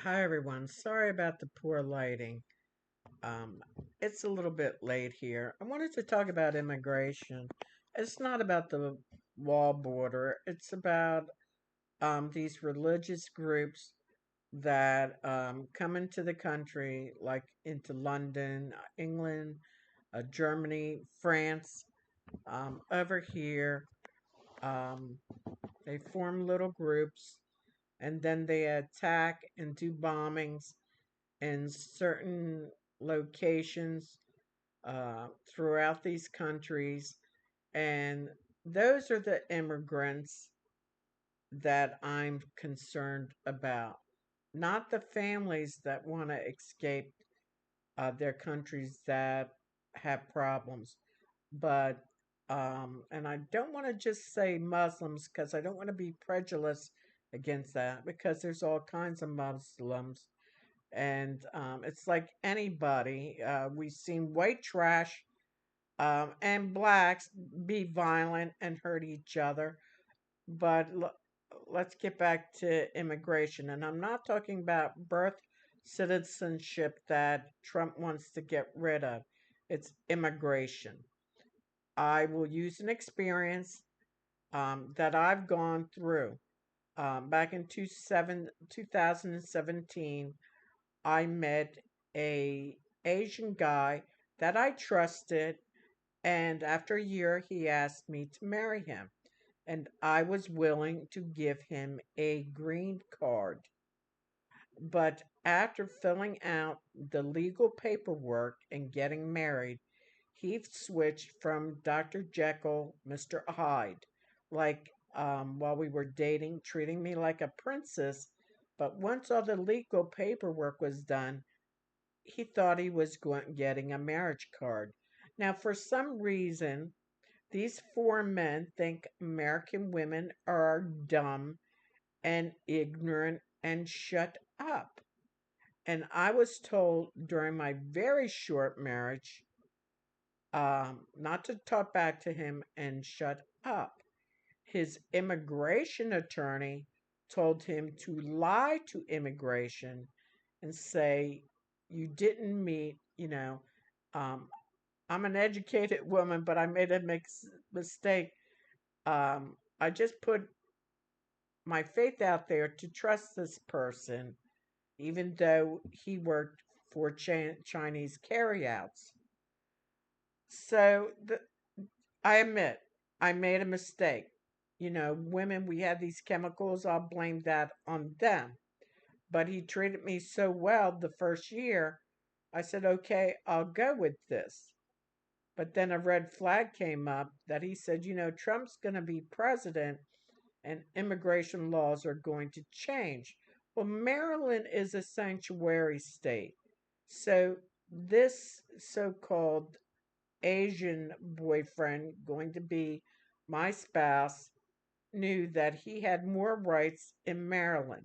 Hi everyone. Sorry about the poor lighting. Um, it's a little bit late here. I wanted to talk about immigration. It's not about the wall border. It's about these religious groups that come into the country, like into London, England, Germany, France, over here. Um, they form little groups and then they attack and do bombings in certain locations throughout these countries. And those are the immigrants that I'm concerned about, not the families that want to escape their countries that have problems. But, and I don't want to just say Muslims because I don't want to be prejudiced against that because there's all kinds of Muslims and it's like anybody. We've seen white trash and blacks be violent and hurt each other. But let's get back to immigration. And I'm not talking about birth citizenship that Trump wants to get rid of, it's immigration. I will use an experience that I've gone through. Back in 2017, I met a Asian guy that I trusted, and after a year, he asked me to marry him, and I was willing to give him a green card. But after filling out the legal paperwork and getting married, he switched from Dr. Jekyll, Mr. Hyde, like while we were dating, treating me like a princess. But once all the legal paperwork was done, he thought he was getting a marriage card. Now, for some reason, these four men think American women are dumb and ignorant and shut up. And I was told during my very short marriage not to talk back to him and shut up. His immigration attorney told him to lie to immigration and say, you didn't meet, um, I'm an educated woman, but I made a mistake. I just put my faith out there to trust this person, even though he worked for Chinese carryouts. So I admit I made a mistake. Women, we had these chemicals, I'll blame that on them. But he treated me so well the first year, I said, okay, I'll go with this. But then a red flag came up that he said, Trump's going to be president and immigration laws are going to change. Well, Maryland is a sanctuary state. So this so called Asian boyfriend, going to be my spouse, knew that he had more rights in Maryland.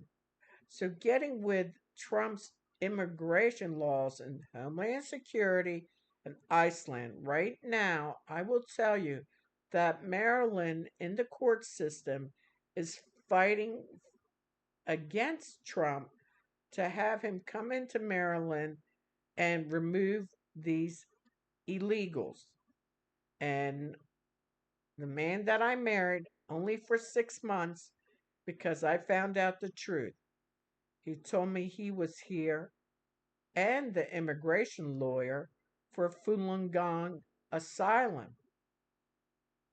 So getting with Trump's immigration laws and Homeland Security and Iceland right now, I will tell you that Maryland in the court system is fighting against Trump to have him come into Maryland and remove these illegals. And the man that I married only for 6 months because I found out the truth. He told me he was here and the immigration lawyer for Falun Gong asylum.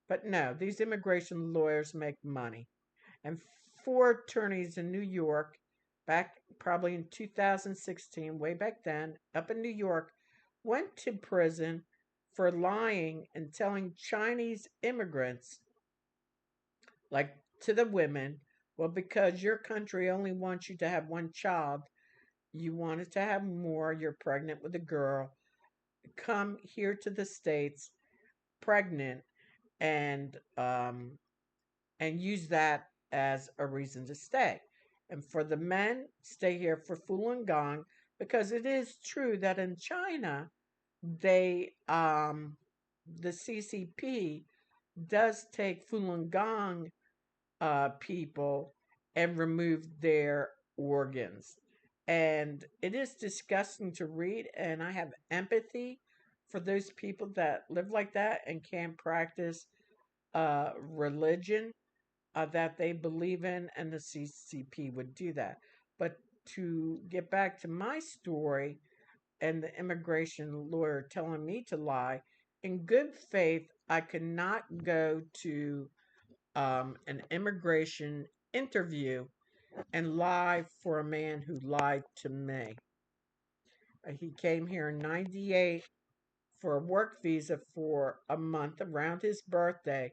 But no, these immigration lawyers make money. And four attorneys in New York, back probably in 2016, way back then, up in New York, went to prison for lying and telling Chinese immigrants, like to the women, well, because your country only wants you to have one child, you wanted to have more, you're pregnant with a girl, come here to the States pregnant and use that as a reason to stay. And for the men, stay here for Falun Gong because it is true that in China, they the CCP does take Falun Gong people and remove their organs. And it is disgusting to read, and I have empathy for those people that live like that and can't practice religion that they believe in, and the CCP would do that. But to get back to my story and the immigration lawyer telling me to lie, in good faith, I could not go to an immigration interview and lie for a man who lied to me. He came here in 98 for a work visa for a month around his birthday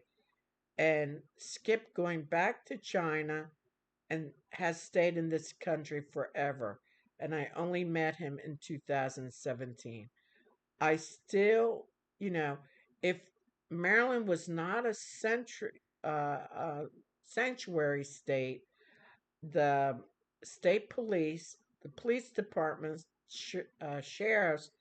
and skipped going back to China and has stayed in this country forever. And I only met him in 2017. I still, you know, if Maryland was not a sanctuary state, the state police, the police departments, sheriffs,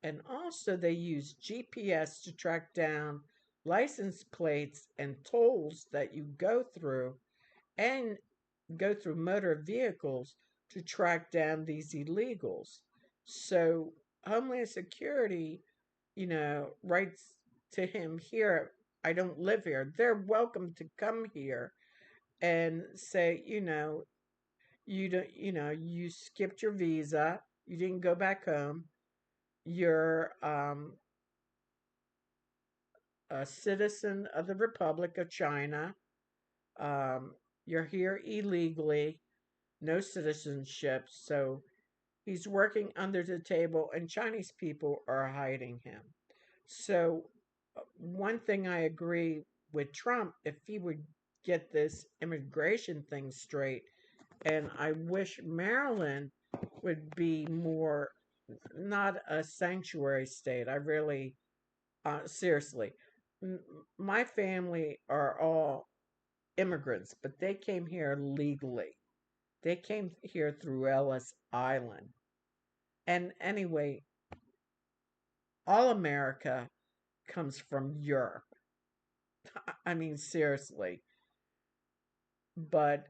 and also they use GPS to track down license plates and tolls that you go through and go through motor vehicles to track down these illegals. So Homeland Security, writes to him here, I don't live here. They're welcome to come here and say, you don't, you skipped your visa, you didn't go back home, you're a citizen of the Republic of China, um, you're here illegally, no citizenship, so he's working under the table, and Chinese people are hiding him. So, one thing I agree with Trump, if he would get this immigration thing straight, and I wish Maryland would be more not a sanctuary state. I really, seriously, my family are all immigrants, but they came here legally. They came here through Ellis Island. And anyway, all America comes from Europe. I mean, seriously. But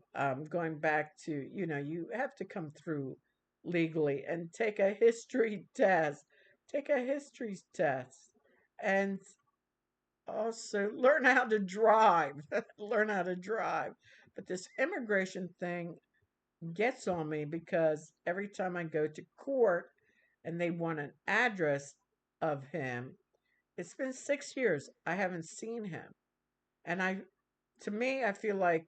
going back to, you have to come through legally and take a history test. Take a history test. And also learn how to drive. Learn how to drive. But this immigration thing gets on me because every time I go to court and they want an address of him, it's been 6 years. I haven't seen him. And to me, I feel like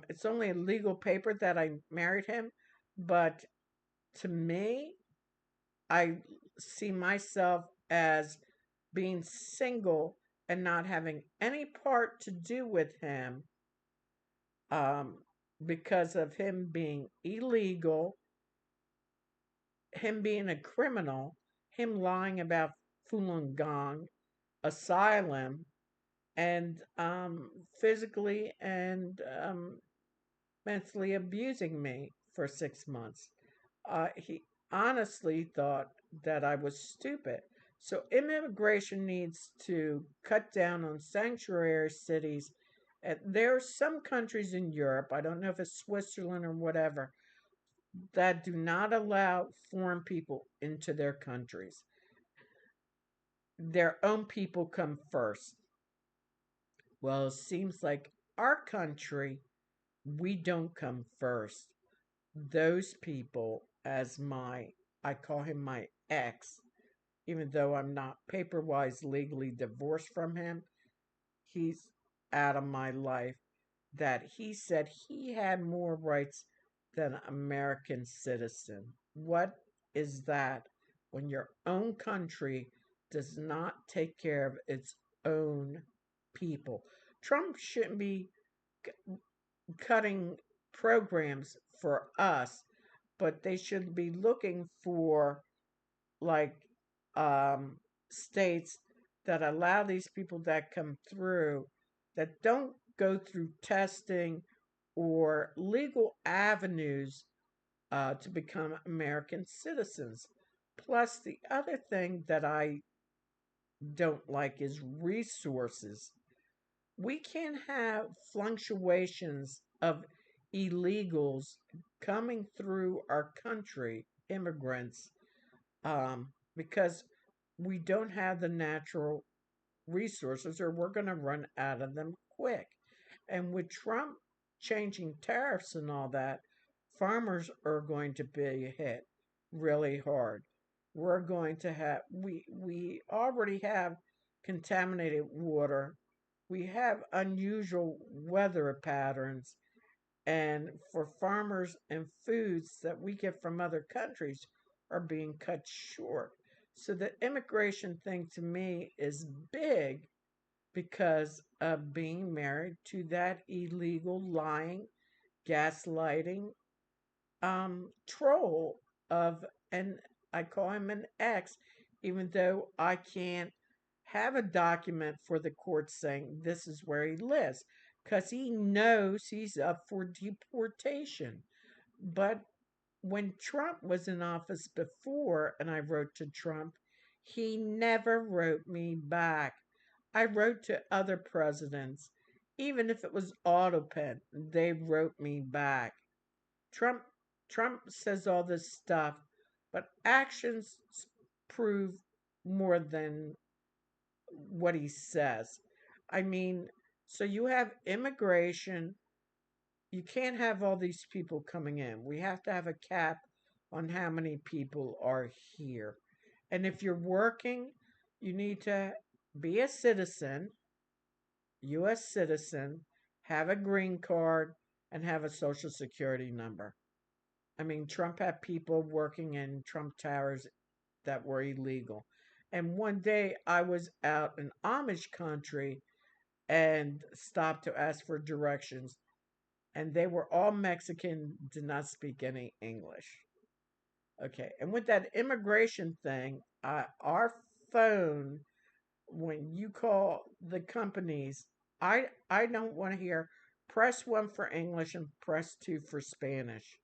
it's only a legal paper that I married him. But to me, I see myself as being single and not having any part to do with him um, because of him being illegal, him being a criminal, him lying about Falun Gong, asylum, and physically and mentally abusing me for 6 months. He honestly thought that I was stupid. So immigration needs to cut down on sanctuary cities. There are some countries in Europe, I don't know if it's Switzerland or whatever, that do not allow foreign people into their countries. Their own people come first. Well, it seems like our country, we don't come first. Those people, I call him my ex, even though I'm not paper wise legally divorced from him, he's out of my life. That he said he had more rights than an American citizen. What is that when your own country does not take care of its own people? Trump shouldn't be cutting programs for us, but they should be looking for like um, states that allow these people that come through that don't go through testing or legal avenues to become American citizens. Plus, the other thing that I don't like is resources. We can't have fluctuations of illegals coming through our country, immigrants, because we don't have the natural resources or we're going to run out of them quick. And with Trump changing tariffs and all that, farmers are going to be hit really hard. We're going to have we already have contaminated water. We have unusual weather patterns, and for farmers and foods that we get from other countries are being cut short. So the immigration thing to me is big because of being married to that illegal, lying, gaslighting troll of an, I call him an ex, even though I can't have a document for the court saying this is where he lives because he knows he's up for deportation. But when Trump was in office before and I wrote to Trump, he never wrote me back. I wrote to other presidents. Even if it was AutoPen, they wrote me back. Trump Trump says all this stuff, but actions prove more than what he says. I mean, so you have immigration. You can't have all these people coming in. We have to have a cap on how many people are here. And if you're working, you need to be a citizen, US citizen, have a green card, and have a social security number. I mean, Trump had people working in Trump Towers that were illegal. And one day I was out in Amish country and stopped to ask for directions, and they were all Mexican, did not speak any English. Okay, and with that immigration thing, our phone, when you call the companies, I don't want to hear press one for English and press two for Spanish.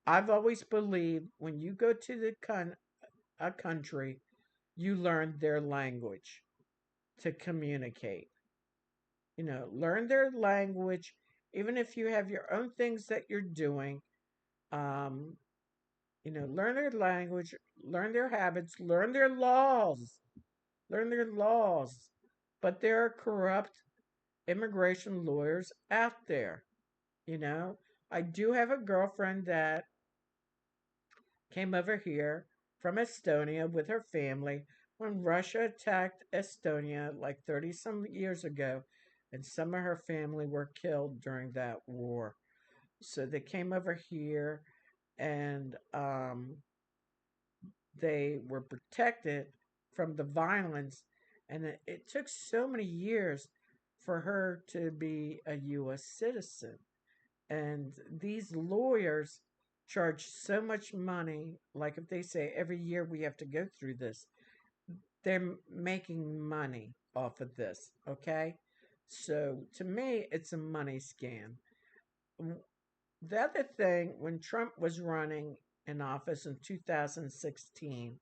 I've always believed when you go to a country, you learn their language to communicate. Learn their language, even if you have your own things that you're doing. Um, learn their language, learn their habits, learn their laws. But there are corrupt immigration lawyers out there. You know, I do have a girlfriend that came over here from Estonia with her family when Russia attacked Estonia like 30 some years ago, and some of her family were killed during that war. So they came over here and they were protected from the violence. And it took so many years for her to be a U.S. citizen. And these lawyers charge so much money. Like if they say every year we have to go through this, they're making money off of this. Okay. So to me, it's a money scam. The other thing, when Trump was running in office in 2016,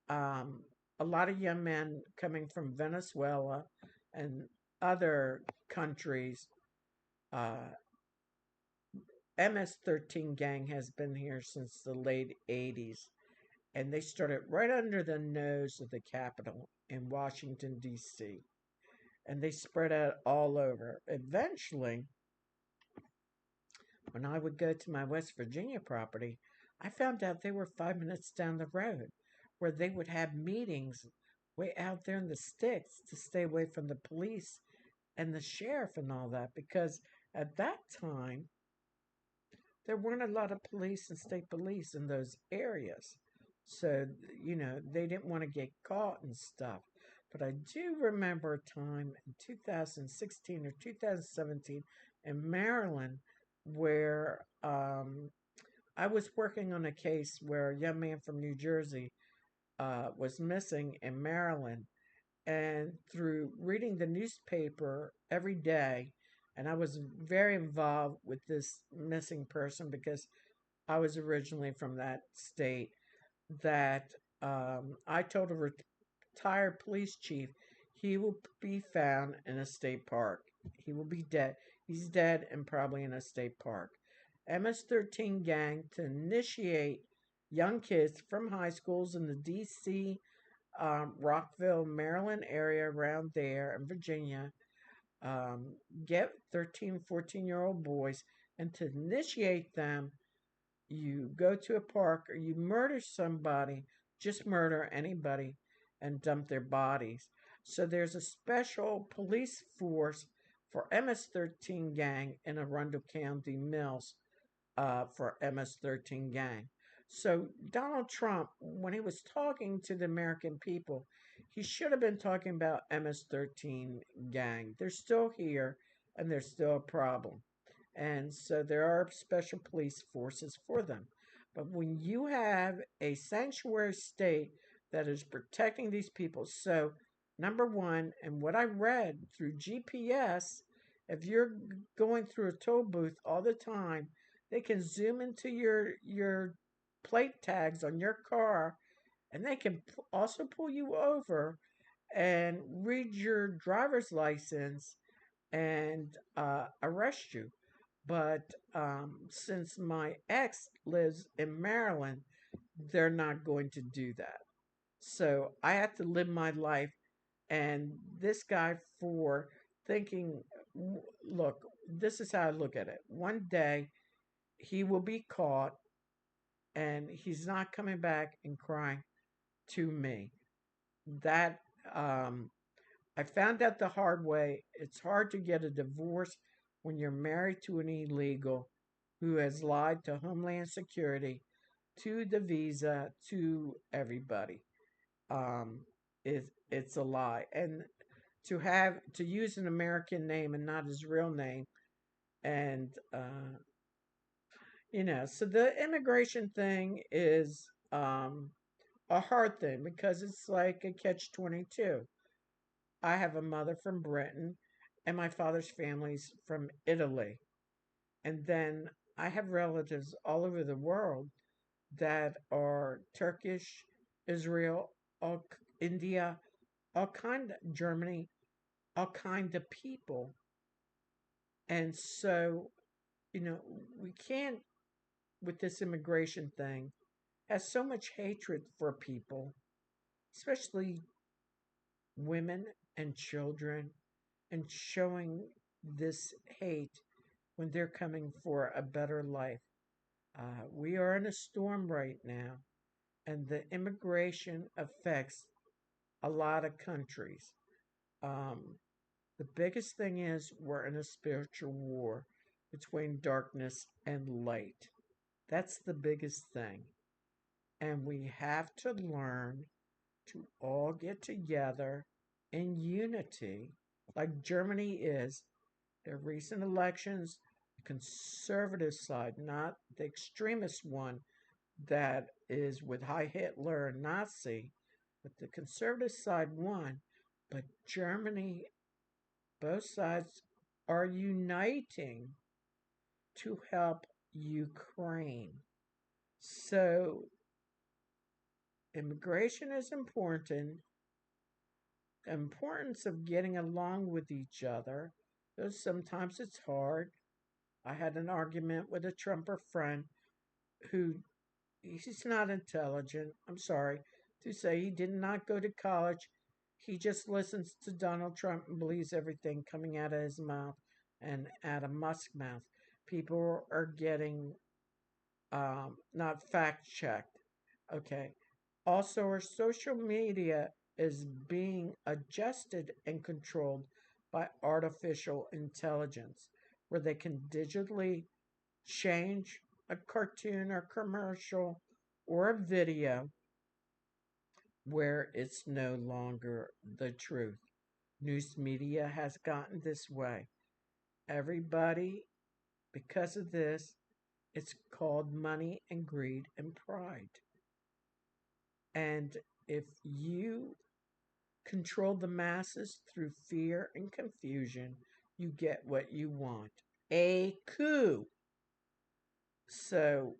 um, a lot of young men coming from Venezuela and other countries, uh, MS-13 gang has been here since the late 80s, and they started right under the nose of the Capitol in Washington, D.C., and they spread out all over. Eventually, when I would go to my West Virginia property, I found out they were 5 minutes down the road, where they would have meetings way out there in the sticks to stay away from the police and the sheriff and all that, because at that time, there weren't a lot of police and state police in those areas. So, they didn't want to get caught and stuff. But I do remember a time in 2016 or 2017 in Maryland where I was working on a case where a young man from New Jersey was missing in Maryland. And through reading the newspaper every day, and I was very involved with this missing person because I was originally from that state, that I told a retired police chief he will be found in a state park. He will be dead. He's dead and probably in a state park. MS-13 gang to initiate young kids from high schools in the D.C., Rockville, Maryland area around there, and Virginia. Um, get 13, 14-year-old boys and to initiate them, you go to a park or you murder somebody, just murder anybody, and dump their bodies. So there's a special police force for MS-13 gang in Arundel County Mills for MS-13 gang. So Donald Trump, when he was talking to the American people, he should have been talking about MS-13 gang. They're still here and they're still a problem. And so there are special police forces for them. But when you have a sanctuary state that is protecting these people, so number one, and what I read through GPS, if you're going through a toll booth all the time, they can zoom into your plate tags on your car, and they can also pull you over and read your driver's license and arrest you. But since my ex lives in Maryland, they're not going to do that. So I have to live my life. And this guy, for thinking, look, this is how I look at it. One day he will be caught and he's not coming back and crying to me. That I found out the hard way. It's hard to get a divorce when you're married to an illegal who has lied to Homeland Security, to the visa, to everybody. Um, it's a lie, and to use an American name and not his real name, and so the immigration thing is a hard thing because it's like a catch-22. I have a mother from Britain, and my father's family's from Italy. And then I have relatives all over the world that are Turkish, Israel, all, India, all kind of Germany, all kind of people. And so, we can't with this immigration thing has so much hatred for people, especially women and children, and showing this hate when they're coming for a better life. We are in a storm right now, and the immigration affects a lot of countries. Um, the biggest thing is we're in a spiritual war between darkness and light. That's the biggest thing. And we have to learn to all get together in unity, like Germany is. Their recent elections, the conservative side, not the extremist one that is with High Hitler and Nazi, but the conservative side won. But Germany, both sides are uniting to help Ukraine. So immigration is important. The importance of getting along with each other, though sometimes it's hard. I had an argument with a Trumper friend who he's not intelligent. I'm sorry to say he did not go to college. He just listens to Donald Trump and believes everything coming out of his mouth and out of Musk's mouth. People are getting not fact checked. Okay. Also, our social media is being adjusted and controlled by artificial intelligence, where they can digitally change a cartoon or commercial or a video where it's no longer the truth. News media has gotten this way. Everybody, because of this, it's called money and greed and pride. And if you control the masses through fear and confusion, you get what you want. A coup. So,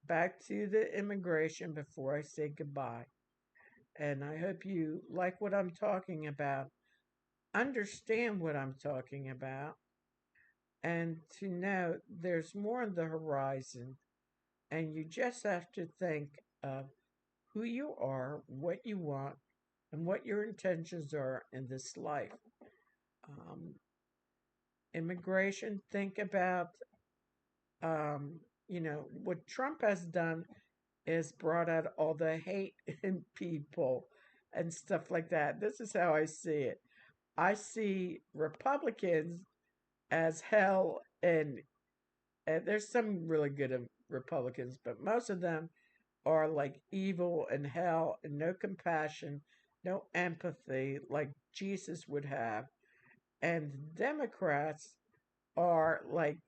back to the immigration before I say goodbye. And I hope you like what I'm talking about, understand what I'm talking about, and to know there's more on the horizon. And you just have to think of who you are, what you want, and what your intentions are in this life. Um, Immigration, think about, um, what Trump has done is brought out all the hate in people and stuff like that. This is how I see it. I see Republicans as hell, and there's some really good Republicans, but most of them are like evil and hell and no compassion, no empathy like Jesus would have. And Democrats are like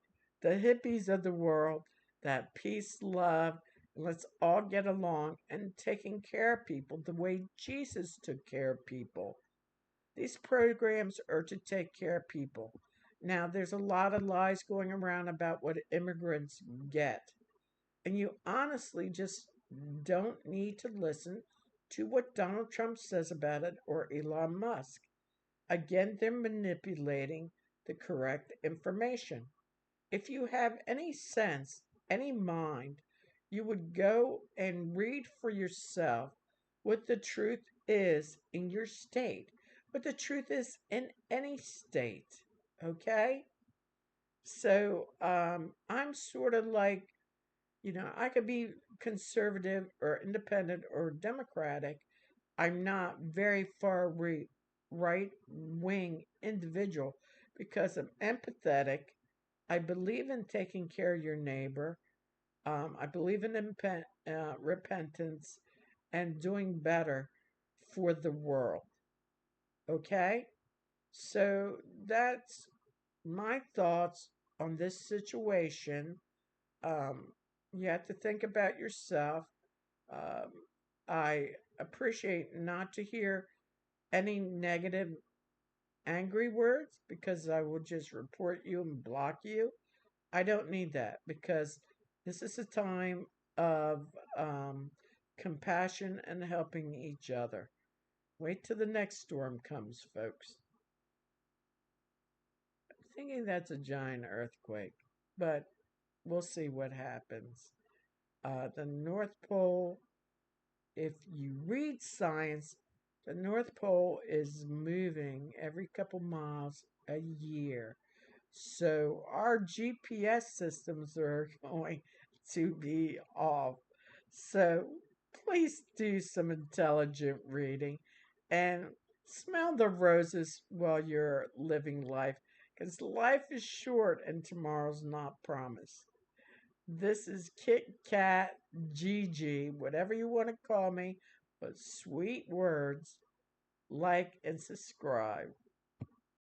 the hippies of the world, that peace, love, and let's all get along and taking care of people the way Jesus took care of people. These programs are to take care of people. Now, there's a lot of lies going around about what immigrants get. And you honestly just don't need to listen to what Donald Trump says about it or Elon Musk. Again, they're manipulating the correct information. If you have any sense, any mind, you would go and read for yourself what the truth is in your state, what the truth is in any state. Okay? So I'm sort of like, I could be conservative or independent or democratic. I'm not very far right wing individual because I'm empathetic. I believe in taking care of your neighbor. I believe in repentance and doing better for the world. Okay? So that's my thoughts on this situation. Um, you have to think about yourself. Um, I appreciate not to hear any negative, angry words because I will just report you and block you. I don't need that because this is a time of compassion and helping each other. Wait till the next storm comes, folks. I'm thinking that's a giant earthquake, but we'll see what happens. The North Pole, if you read science, the North Pole is moving every couple miles a year. So our GPS systems are going to be off. So please do some intelligent reading and smell the roses while you're living life because life is short and tomorrow's not promised. This is Kit Kat Gigi, whatever you want to call me, but sweet words. Like and subscribe.